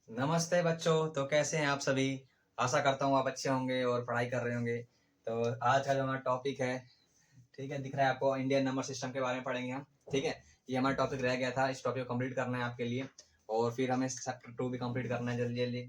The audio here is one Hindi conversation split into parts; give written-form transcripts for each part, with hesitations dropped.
नमस्ते बच्चों। तो कैसे हैं आप सभी। आशा करता हूँ आप अच्छे होंगे और पढ़ाई कर रहे होंगे। तो आज का जो हमारा टॉपिक है, ठीक है, दिख रहा है आपको, इंडियन नंबर सिस्टम के बारे में पढ़ेंगे हम। ठीक है, ये हमारा टॉपिक रह गया था, इस टॉपिक को कंप्लीट करना है आपके लिए। और फिर हमें चैप्टर 2 भी कंप्लीट करना है जल्दी जल्दी।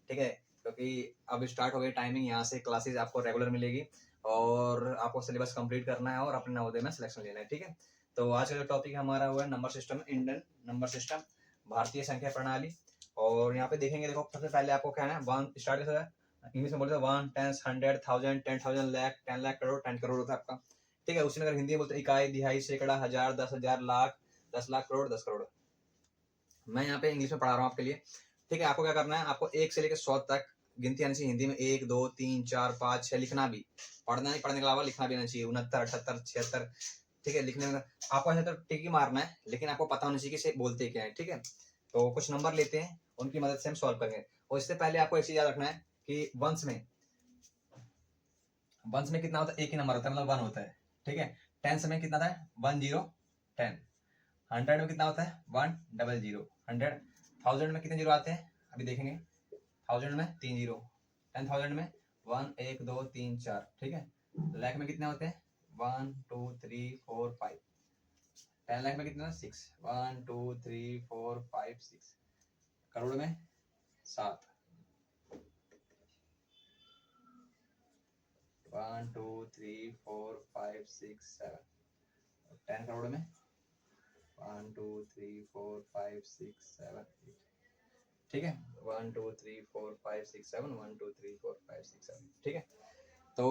ठीक है, क्योंकि अब स्टार्ट हो गई टाइमिंग, यहाँ से क्लासेज आपको रेगुलर मिलेगी और आपको सिलेबस कंप्लीट करना है और अपने नवोदय में सिलेक्शन लेना है। ठीक है, तो आज का जो टॉपिक हमारा हुआ है number system, Indian number system, भारतीय संख्या प्रणाली। और यहाँ पे देखेंगे, देखो सबसे पहले आपको क्या है, वन स्टार्ट से इंग्लिश में बोलते हैं 1, 10, 100, 1000, 10,000, लाख, 10 लाख, करोड़, 10 करोड़ होता है आपका। ठीक है, उसी में अगर हिंदी में बोलते हैं इकाई, दिहाई, सैकड़ा, हजार, 10,000, लाख, 10 लाख, करोड़, 10 करोड़। मैं यहाँ पे इंग्लिश में पढ़ा रहा हूँ आपके लिए। ठीक है, आपको क्या करना है, आपको 1 से लेकर 100 तक गिनती आनी चाहिए हिंदी में। 1, 2, 3, 4, 5, 6 लिखना भी, पढ़ना नहीं, पढ़ने के अलावा लिखना भी आना चाहिए। 69, 78, 76। ठीक है, लिखने में आपको ऐसा तो टिक ही मारना है, लेकिन आपको पता होना चाहिए कि इसे बोलते क्या है। ठीक है, तो कुछ नंबर लेते हैं, उनकी मदद से हम सॉल्व करेंगे। और इससे पहले आपको एक चीज याद रखना है कि वंश में कितना होता है, एक ही नंबर होता है, मतलब 1 होता है। ठीक है, टेंस में कितना था, 1 0 10। 100 में कितना होता है, 1 0 0 100। 1000 में कितने जीरो आते हैं, अभी देखेंगे। 1000 में 3 जीरो। 10,000 में 1 1 2 3 4। ठीक है, लाख में कितने होते हैं, 1 2 3 4 5। 10 लाख में कितना, 6, 1 2 3 4 5 6। करोड़ में 7, 1 2 3 4 5 6 7। 10 करोड़ में 1 2 3 4 5 6 7 8। ठीक है, 1 2 3 4 5 6 7, 1 2 3 4 5 6 7। ठीक है, तो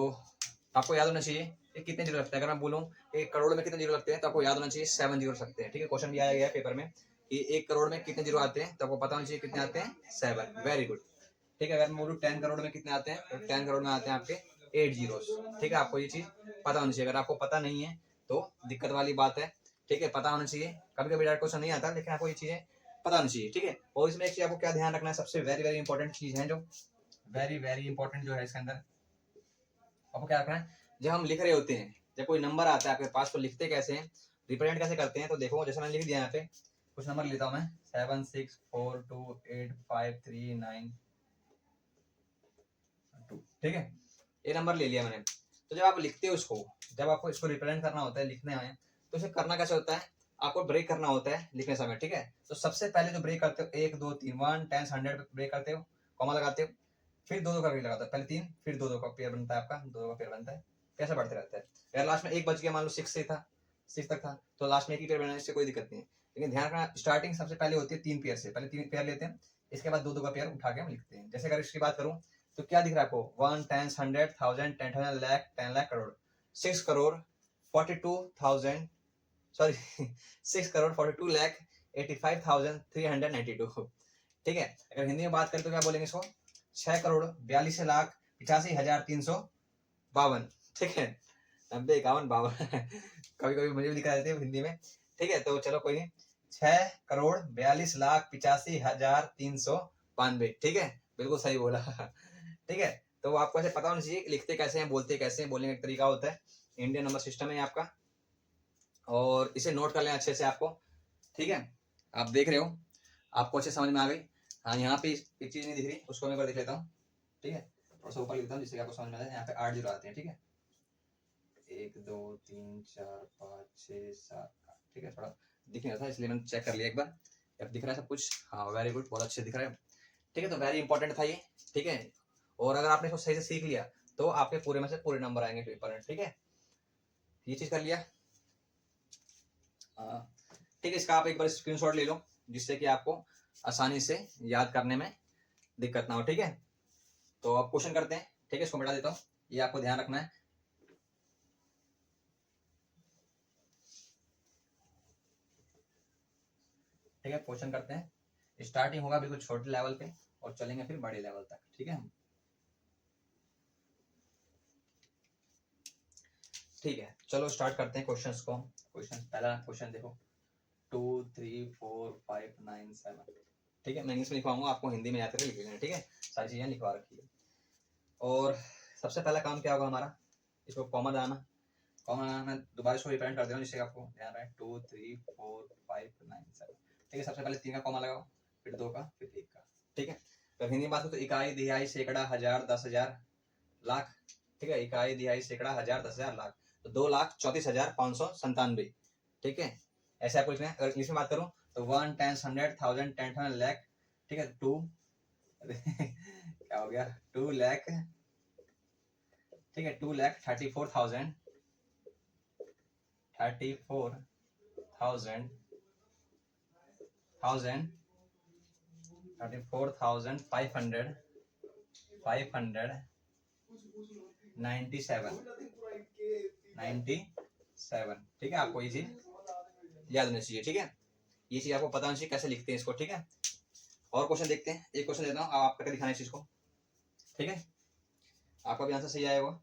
आपको याद होना चाहिए कि कितने जीरो लगते हैं। अगर मैं बोलूं 1 करोड़ में कितने जीरो लगते हैं, तो आपको याद होना चाहिए 7 जीरो लगते हैं। ठीक है, क्वेश्चन भी आया गया है पेपर में कि 1 करोड़ में कितने जीरो आते हैं, तो आपको पता होना चाहिए कितने आते हैं, 7। Very good. ठीक है, अगर मैं बोलूँ 10 करोड़ में कितने आते हैं, तो 10 करोड़ में आते हैं आपके 8 जीरो। ठीक है, आपको ये चीज पता होनी चाहिए। अगर आपको पता नहीं है तो दिक्कत वाली बात है। ठीक है, पता होना चाहिए। कभी कभी डायरेक्ट क्वेश्चन नहीं आता, लेकिन आपको ये चीजें पता होनी चाहिए। ठीक है, और इसमें एक चीज आपको क्या ध्यान रखना है, सबसे वेरी वेरी इंपॉर्टेंट चीज है, जो वेरी वेरी इंपॉर्टेंट जो है इसके अंदर आपको क्या रखना है, जब हम लिख रहे होते हैं, जब कोई नंबर आता है आपके पास, तो लिखते कैसे हैं, रिप्रेजेंट कैसे करते हैं। तो देखो, जैसे मैंने लिख दिया यहाँ पे, कुछ नंबर लेता हूँ मैं, 7 6 4 2 8 5 3 9 2। ठीक है, ये नंबर ले लिया मैंने। तो जब आप लिखते हो इसको, जब आपको इसको रिप्रेजेंट करना होता है लिखने में, तो इसे करना कैसे होता है, आपको ब्रेक करना होता है लिखने समय। ठीक है, तो सबसे पहले जो ब्रेक करते हो, 1 2 3, 1 10 100 ब्रेक करते हो, कॉमा लगाते हो, फिर दो दो करके लगाता है, पहले 3, फिर दो दो का पेयर बनता है आपका, दो दो का पेयर बनता है, कैसे बढ़ते रहता है। अगर लास्ट में एक बच गया, मान लो 6 से था, 6 तक था, तो लास्ट में एक ही पेयर बनाने से कोई दिक्कत नहीं है। लेकिन ध्यान रखना, स्टार्टिंग सबसे पहले होती है 3 पेयर से, पहले 3 पेयर लेते हैं, इसके बाद दो दो का पेयर उठा के हम लिखते हैं। जैसे अगर इसकी बात करूं, तो क्या दिख रहा है आपको, 1 10 100 1000 10,000 लाख 10 लाख करोड़। 6 करोड़ 42,000, सॉरी 6 करोड़ 42 लाख 85,392। ठीक है, अगर हिंदी में बात करें तो क्या बोलेंगे इसको, 6 करोड़ 42 लाख 85,352। ठीक है, 90 51 52 कभी कभी मुझे भी दिखा देते हैं हिंदी में। ठीक है, तो चलो कोई नहीं, 6 करोड़ 42,85,392। ठीक है, बिल्कुल सही बोला ठीक है, तो आपको ऐसे पता होना चाहिए लिखते कैसे हैं, बोलते कैसे हैं, बोलने का एक तरीका होता है। इंडियन नंबर सिस्टम है आपका, और इसे नोट कर लें अच्छे से आपको। ठीक है, आप देख रहे हो, आपको अच्छे समझ में आ गई। हाँ, यहाँ पे एक चीज नहीं दिख रही, उसको मैं एक बार देख लेता हूँ। ठीक है, थोड़ा सा ऊपर लिखता हूँ जिससे आपको समझ में आ जाए। यहाँ पे 8 जीरो आते हैं। ठीक है, 1 2 3 4 5 6 7 8। ठीक है, थोड़ा दिख नहीं रहा था, इसलिए मैंने चेक कर लिया एक बार। अब दिख रहा है सब कुछ, हाँ वेरी गुड, बहुत अच्छे दिख रहा है। ठीक है, तो वेरी इंपॉर्टेंट था ये। ठीक है, और अगर आपने इसको सही से सीख लिया, तो आपके पूरे में से पूरे नंबर आएंगे पेपर में। ठीक है, ये चीज कर लिया। ठीक है, इसका आप एक बार स्क्रीनशॉट ले लो, जिससे कि आपको आसानी से याद करने में दिक्कत ना हो। ठीक है, तो अब क्वेश्चन करते हैं। ठीक है, इसको मिटा देता हूँ, ये आपको ध्यान रखना है। ठीक है, क्वेश्चन करते हैं। स्टार्टिंग होगा बिल्कुल छोटे लेवल पे और चलेंगे फिर बड़े लेवल तक। ठीक है, ठीक है, चलो स्टार्ट करते हैं क्वेश्चंस को। क्वेश्चन, पहला क्वेश्चन देखो, 2 3 4 5 9 7। ठीक है, मैं इंग्लिश में लिखवाऊंगा, आपको हिंदी में याद करके लिख लेना। ठीक है, सारी चीजें लिखवा रखी है। और सबसे पहला काम क्या होगा हमारा, इसको कॉमा लगाना। कॉमा लगाना, मैं दोबारा इसको रिप्रेजेंट कर दे रहा हूँ जिससे आपको ध्यान रहे। 2 3 4 5 9 7। ठीक है, सबसे पहले 3 का कॉमा लगाओ, फिर 2 का, फिर 1 का। ठीक है। तो हिंदी में बात हो तो इकाई, दिहाई, सैकड़ा, हजार, 10,000, लाख। ठीक है, इकाई, दिहाई, सैकड़ा, हजार, 10,000, लाख। तो 2,34,597। ठीक है, ऐसे आपको लिखना है। अगर इंग्लिश में बात करूं तो 1, 10, 100, 1000, 10,000, लाख। ठीक है, 2 क्या हो गया, 2 लाख। ठीक है, 2,34,000, 34,000, 34,500, 597। ठीक है, आपको ये चीज याद होनी चाहिए। ठीक है, ये चीज आपको पता होनी चाहिए कैसे लिखते हैं इसको। ठीक है, और क्वेश्चन देखते हैं। एक क्वेश्चन देता हूँ, आप करके दिखाना इस चीज को। ठीक है, आपका भी आंसर सही आएगा।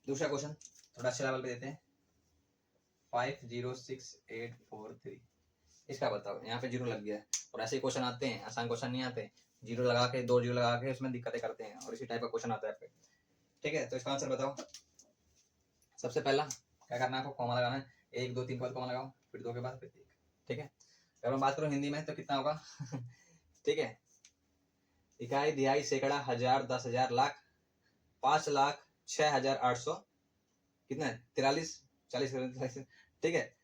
दूसरा क्वेश्चन थोड़ा अच्छे लेवल पे देते हैं। 506843, इसका बताओ। यहाँ पे जीरो लग गया है, और ऐसे क्वेश्चन आते हैं, आसान क्वेश्चन नहीं आते। जीरो लगा के, 2 जीरो लगा के उसमें दिक्कतें करते हैं, और इसी टाइप का क्वेश्चन आता है आपके। ठीक है, तो इसका आंसर बताओ। सबसे पहला क्या करना है आपको, कॉमा लगाना है। 1, 2, 3 के बाद कॉमा लगाओ, फिर 2 के बाद फिर 1। ठीक है, अगर मैं बात करूँ हिंदी में तो कितना होगा ठीक है, इकाई, दिहाई, सैकड़ा, हजार, 10,000, लाख, 5,06,800, कितना है, 43, 40। ठीक है,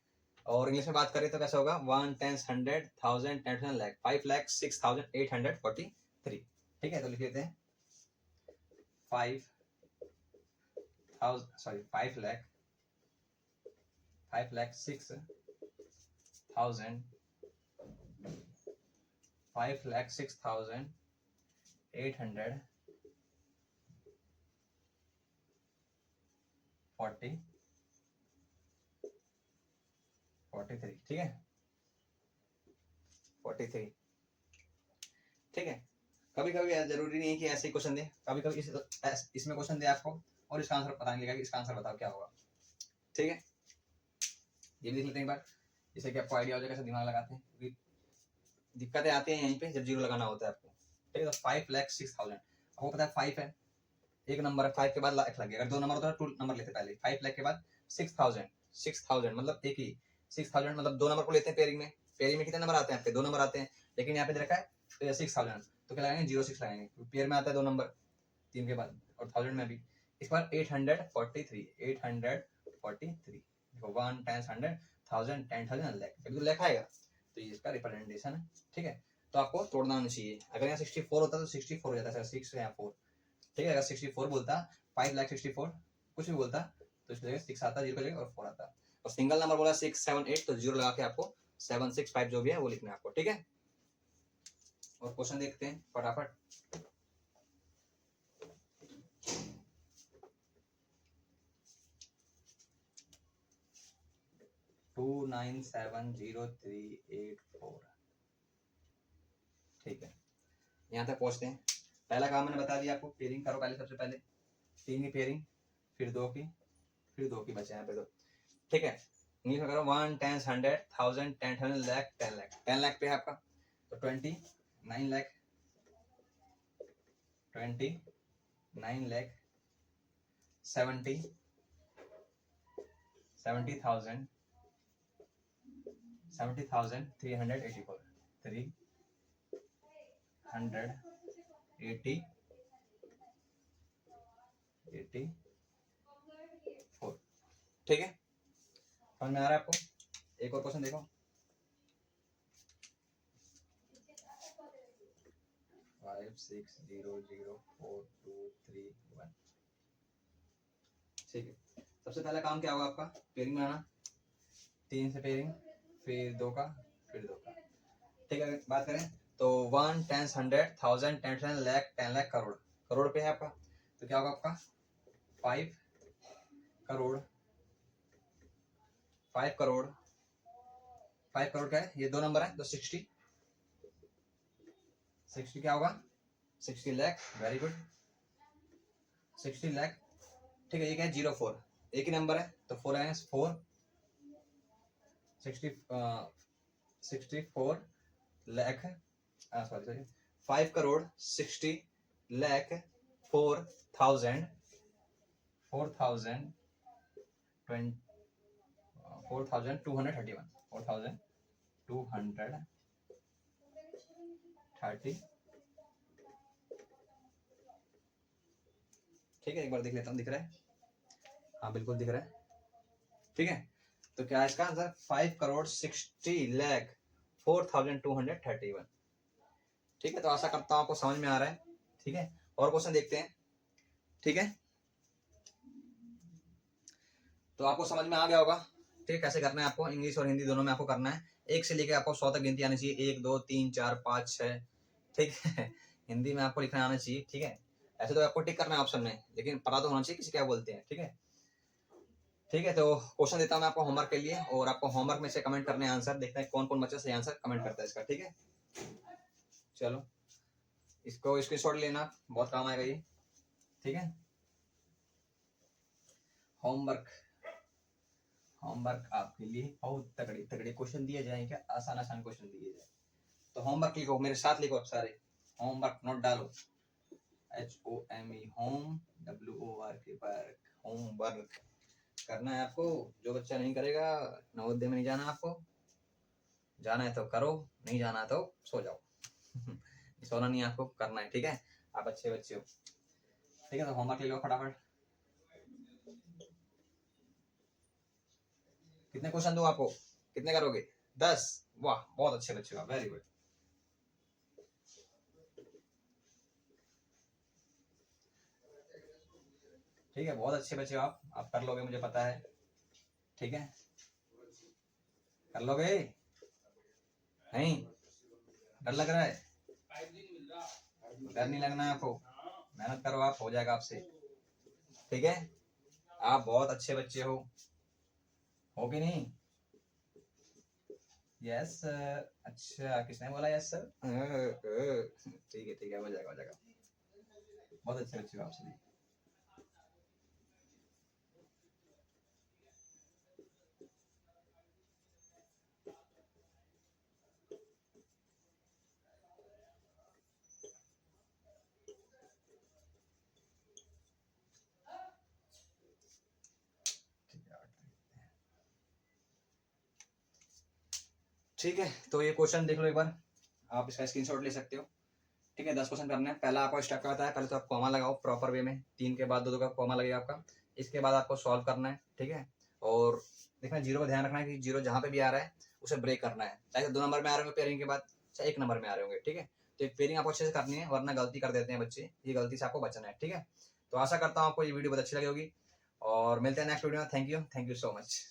और इंग्लिश में बात करें तो कैसा होगा, 1, 10, 100, 1000, 10,000, लाख, 5,06,843। ठीक है, तो लिख लेते हैं 5 लाख 5,06,000 5,06,843। ठीक है, 43। ठीक है, कभी कभी जरूरी नहीं है कि ऐसे ही क्वेश्चन दे, कभी कभी इसमें क्वेश्चन दे आपको और इसका आंसर पता नहीं लगा कि इसका आंसर बताओ क्या होगा। ठीक है, ये भी देख लेते हैं एक बार, जिससे कि आपको आइडिया हो जाएगा कैसे दिमाग लगाते हैं, क्योंकि दिक्कतें आती हैं यहीं पे जब जीरो लगाना होता है आपको। ठीक है, तो 5,06,000, आपको पता है 5 है, एक नंबर है, 5 के बाद लाख लग गया। अगर 2 नंबर होता है 2 नंबर लेते पहले। 5 लाख के बाद 6,000 मतलब एक ही 6,000, मतलब 2 नंबर को लेते हैं पेयरिंग में। पेयरिंग में कितने नंबर आते हैं आपके, 2 नंबर आते हैं, लेकिन यहाँ पे दे रखा है 6,000, तो क्या लगाएंगे, 06 लगाएंगे। पेयर में आता है 2 नंबर 3 के बाद, और 1000 में भी। इस बार 843 देखो, 1, 10, 100, 1000, 10,000, लाख, अभी तो लाख आएगा, तो ये इसका रिप्रेजेंटेशन है। ठीक है, तो आपको तोड़ना नहीं चाहिए। अगर यहाँ 64 होता तो 64 हो जाता है, 6 या 4। ठीक है, अगर 64 बोलता, 5,64 कुछ भी बोलता, तो इसकी जगह 6 आता, 0 की जगह और 4 आता। और सिंगल नंबर बोला 6, 7, 8, तो 0 लगा के आपको 7, 6, 5 जो भी है वो लिखना है आपको। ठीक है, और क्वेश्चन देखते हैं फटाफट। टू 970,384। ठीक है, यहाँ तक पहुंचते हैं। पहला काम मैंने बता दिया आपको, पेयरिंग करो पहले। सबसे पहले 3 की पेयरिंग, फिर 2 की, फिर 2 की बचे यहाँ पे 2। ठीक है, इंग्लिश में करो 1, 10, 100, 1000, 10,000, लाख, 10 लाख। 10 लाख पे है आपका, तो 29 लाख, 29 लाख 70,000 384, 384। ठीक है, समझ में आ रहा है आपको। एक और क्वेश्चन देखो, 5,6,0,0,4,2,3,1। ठीक है, सबसे पहला काम क्या होगा आपका, पेयरिंग बनाना। 3 से पेयरिंग, फिर 2 का, फिर 2 का। ठीक है, बात करें तो 1, 10, 100, 1000, 10,000, लाख, 10 लाख, करोड़। करोड़ पे है आपका, तो क्या होगा आपका 5 करोड़। 5 करोड़, 5 करोड़ का है, ये 2 नंबर है, तो 60 क्या होगा, 60 लाख। Very good, 60 lakh. ठीक है, ये क्या है, 04, एक ही नंबर है, तो 4 आएंगे, 4 64 लाख, सॉरी 5 करोड़ 60 लाख 4,000 4,231 4,231 230। ठीक है, एक बार देख लेता हूँ, दिख रहा है? हाँ बिल्कुल दिख रहा है। ठीक है, तो क्या है इसका आंसर? 5,60,04,231। ठीक है, तो आशा करता हूँ आपको समझ में आ रहा है। ठीक है, और क्वेश्चन देखते हैं। ठीक है, तो आपको समझ में आ गया होगा। ठीक है, कैसे करना है आपको, इंग्लिश और हिंदी दोनों में आपको करना है। 1 से लेकर आपको 100 तक गिनती आनी चाहिए, 1 2 3 4 5 6। ठीक है, हिंदी में आपको लिखना आना चाहिए। ठीक है, ऐसे तो आपको टिक करना है ऑप्शन में, लेकिन पता तो होना चाहिए किसी क्या बोलते हैं। ठीक है, ठीक है, तो क्वेश्चन देता हूँ मैं आपको होमवर्क के लिए, और आपको होमवर्क में से कमेंट करने आंसर, देखते हैं कौन कौन बच्चा सही आंसर कमेंट करता है इसका। ठीक है, चलो इसको स्क्रीनशॉट लेना, बहुत काम आएगा ये। ठीक है, होमवर्क होमवर्क आपके लिए बहुत तगड़े तगड़े क्वेश्चन दिए जाएंगे, आसान आसान क्वेश्चन दिए जाए। तो होमवर्क लिखो, मेरे साथ लिखो आप सारे। होमवर्क नोट डालो, HOME home, WORK work. Homework करना है आपको। जो बच्चा नहीं करेगा, नवोदय में नहीं जाना आपको। जाना है तो करो, नहीं जाना है तो सो जाओ। सोना नहीं, आपको करना है। ठीक है, आप अच्छे बच्चे हो। ठीक है, तो होमवर्क ले लो फटाफट। कितने क्वेश्चन दूं आपको, कितने करोगे? 10? वाह, बहुत अच्छे बच्चे हो, वेरी गुड। ठीक है, बहुत अच्छे बच्चे हो आप कर लोगे, मुझे पता है। ठीक है, कर लोगे? नहीं, डर लग रहा है? डर नहीं लगना है आपको, मेहनत करो, आप हो जाएगा आपसे। ठीक है, आप बहुत अच्छे बच्चे हो कि नहीं? Yes sir. अच्छा, किसने बोला यस सर? ठीक है, ठीक है, हो जाएगा हो जाएगा। बहुत अच्छे बच्चे हो आप सभी। ठीक है, तो ये क्वेश्चन देख लो एक बार, आप इसका स्क्रीनशॉट ले सकते हो। ठीक है, 10 क्वेश्चन करने हैं। पहला आपको स्टेप क्या होता है, पहले तो आप कॉमा लगाओ प्रॉपर वे में, 3 के बाद 2 का कॉमा लगेगा आपका। इसके बाद आपको सॉल्व करना है। ठीक है, और देखना जीरो का ध्यान रखना है कि जीरो जहाँ पे भी आ रहा है उसे ब्रेक करना है, चाहे 2 नंबर में आ रहे होंगे पेयरिंग के बाद, चाहे 1 नंबर में आ रहे होंगे। ठीक है, तो एक पेयरिंग आपको अच्छे से करनी है, वरना गलती कर देते हैं बच्चे, ये गलती से आपको बचना है। ठीक है, तो आशा करता हूँ आपको ये वीडियो बहुत अच्छी लगी होगी, और मिलते हैं नेक्स्ट वीडियो में। Thank you so much.